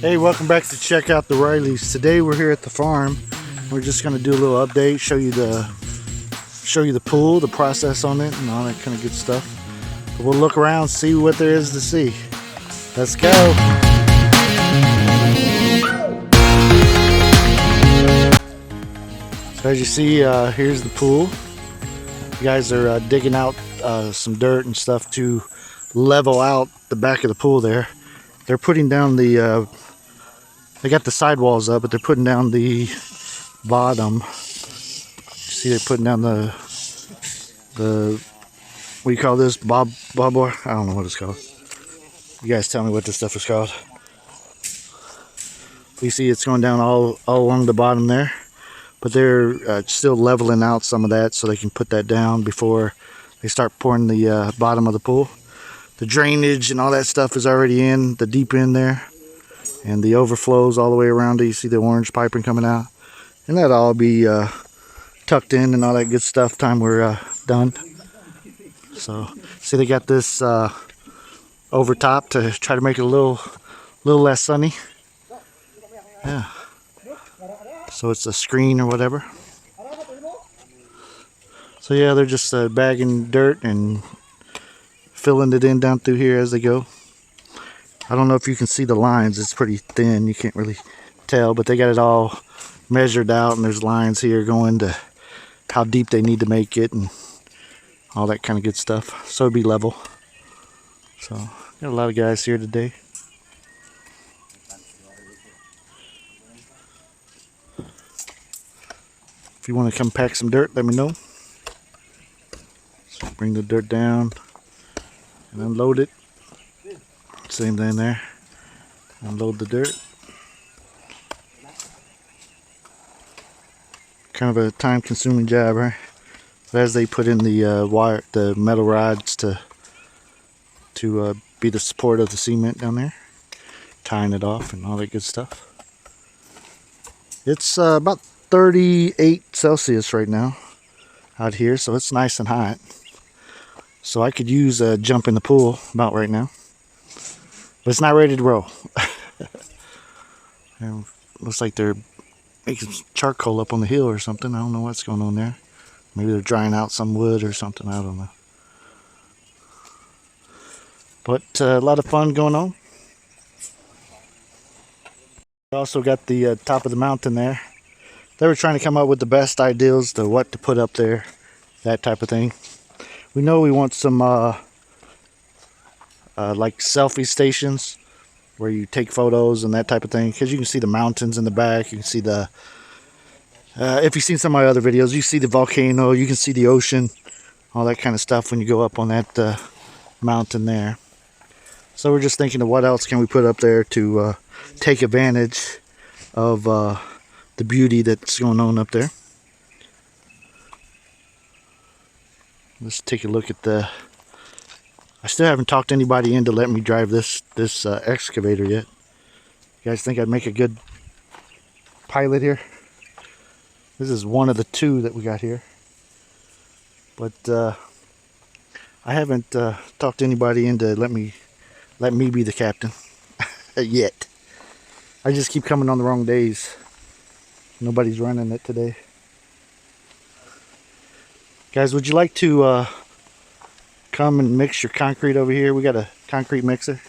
Hey, welcome back to Check Out the Rileys. Today we're here at the farm. We're just going to do a little update, show you the pool, the process on it, and all that kind of good stuff. But we'll look around, see what there is to see. Let's go. So as you see, here's the pool. You guys are digging out some dirt and stuff to level out the back of the pool there. They're putting down the they got the sidewalls up, but they're putting down the bottom. See, they're putting down the what do you call this? Bob wire? I don't know what it's called. You guys tell me what this stuff is called. You see it's going down all along the bottom there, but they're still leveling out some of that so they can put that down before they start pouring the bottom of the pool. The drainage and all that stuff is already in the deep end there, and the overflows all the way around it. You see the orange piping coming out, and that'll all be tucked in and all that good stuff time we're done. So see, they got this over top to try to make it a little less sunny. Yeah, so it's a screen or whatever. So yeah, they're just bagging dirt and filling it in down through here as they go. I don't know if you can see the lines. It's pretty thin. You can't really tell, but they got it all measured out, and there's lines here going to how deep they need to make it and all that kind of good stuff, so it'll be level. So got a lot of guys here today. If you want to come pack some dirt, let me know. So bring the dirt down and unload it. Same thing there. Unload the dirt. Kind of a time-consuming job, right? But as they put in the metal rods to be the support of the cement down there, tying it off and all that good stuff. It's about 38 Celsius right now out here, so it's nice and hot. So I could use a jump in the pool about right now. But it's not ready to roll. Looks like they're making charcoal up on the hill or something. I don't know what's going on there. Maybe they're drying out some wood or something. I don't know. But a lot of fun going on. We also got the top of the mountain there. They were trying to come up with the best ideas to what to put up there, that type of thing. We know we want some like selfie stations where you take photos and that type of thing, because you can see the mountains in the back. You can see the if you've seen some of my other videos, you see the volcano, you can see the ocean, all that kind of stuff when you go up on that mountain there. So we're just thinking of what else can we put up there to take advantage of the beauty that's going on up there. Let's take a look at the... I still haven't talked anybody in to let me drive this excavator yet. You guys think I'd make a good pilot here? This is one of the two that we got here. But I haven't talked anybody in to let me be the captain yet. I just keep coming on the wrong days. Nobody's running it today. Guys, would you like to come and mix your concrete over here? We got a concrete mixer.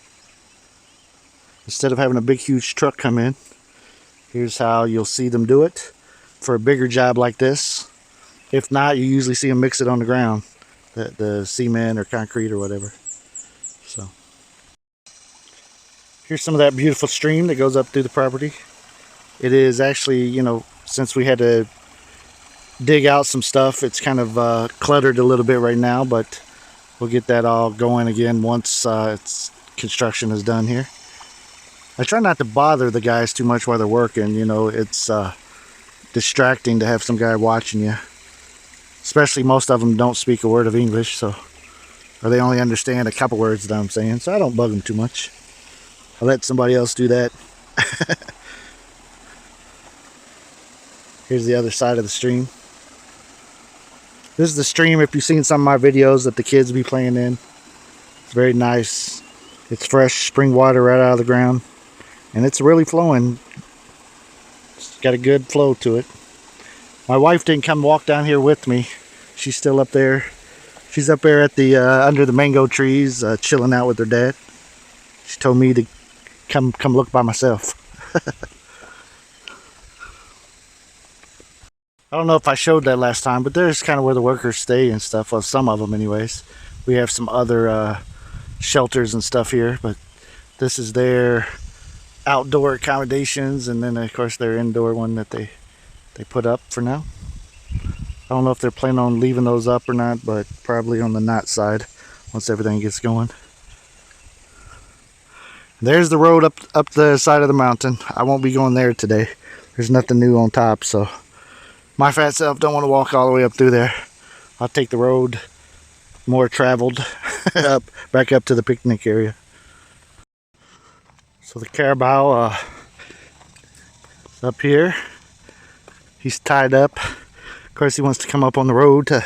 Instead of having a big huge truck come in, here's how you'll see them do it for a bigger job like this. If not, you usually see them mix it on the ground, the cement or concrete or whatever. So here's some of that beautiful stream that goes up through the property. It is actually, you know, since we had to dig out some stuff, it's kind of cluttered a little bit right now, but we'll get that all going again once construction is done here. I try not to bother the guys too much while they're working. You know, it's distracting to have some guy watching you. Especially most of them don't speak a word of English, so, or they only understand a couple words that I'm saying, so I don't bug them too much. I let somebody else do that. Here's the other side of the stream. This is the stream, if you've seen some of my videos, that the kids be playing in. It's very nice. It's fresh spring water right out of the ground. and it's really flowing. It's got a good flow to it. My wife didn't come walk down here with me. She's still up there. She's up there at the under the mango trees, chilling out with her dad. She told me to come look by myself. I don't know if I showed that last time, but there's kind of where the workers stay and stuff. Well, some of them anyways. We have some other shelters and stuff here, but this is their outdoor accommodations, and then of course their indoor one that they put up for now. I don't know if they're planning on leaving those up or not, but probably on the not side once everything gets going. There's the road up the side of the mountain. I won't be going there today. There's nothing new on top, so my fat self don't want to walk all the way up through there. I'll take the road more traveled back up to the picnic area. So the carabao is up here. He's tied up. Of course, he wants to come up on the road to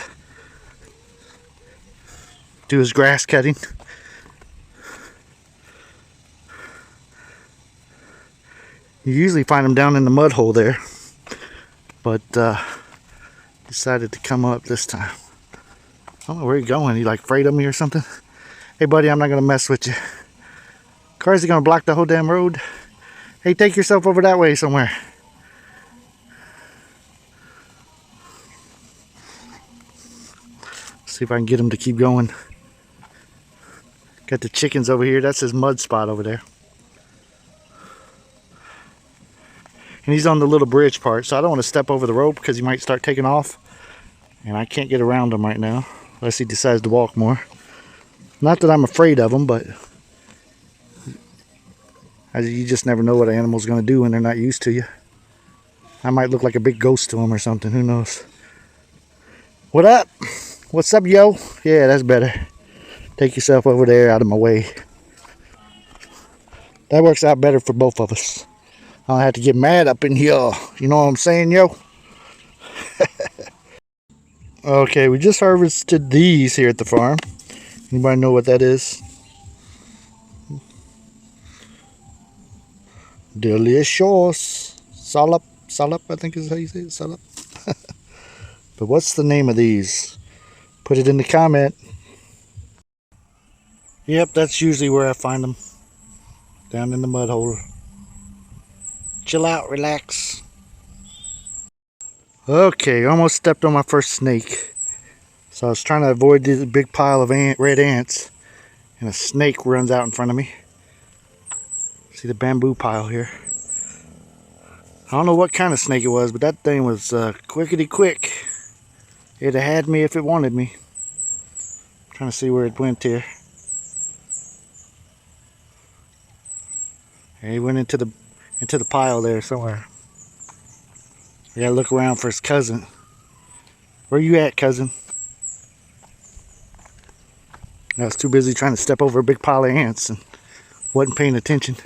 do his grass cutting. You usually find him down in the mud hole there, but decided to come up this time. I don't know where he's going. He like afraid of me or something? Hey buddy, I'm not gonna mess with you. Cars are gonna block the whole damn road. Hey, take yourself over that way somewhere. See if I can get him to keep going. Got the chickens over here. That's his mud spot over there. And he's on the little bridge part, so I don't want to step over the rope because he might start taking off. And I can't get around him right now unless he decides to walk more. Not that I'm afraid of him, but you just never know what an animal's going to do when they're not used to you. I might look like a big ghost to him or something. Who knows? What up? What's up, yo? Yeah, that's better. Take yourself over there out of my way. That works out better for both of us. I don't have to get mad up in here. You know what I'm saying, yo? Okay, we just harvested these here at the farm. Anybody know what that is? Delicious. Salop, I think is how you say it. Salop. But what's the name of these? Put it in the comment. Yep, that's usually where I find them. Down in the mud hole. Chill out, relax. Okay, almost stepped on my first snake. So I was trying to avoid this big pile of red ants, and a snake runs out in front of me. See the bamboo pile here. I don't know what kind of snake it was, but that thing was quickety quick. It'd have had me if it wanted me. I'm trying to see where it went here. And he went into the pile there somewhere. I gotta look around for his cousin. Where you at, cousin? I was too busy trying to step over a big pile of ants and wasn't paying attention.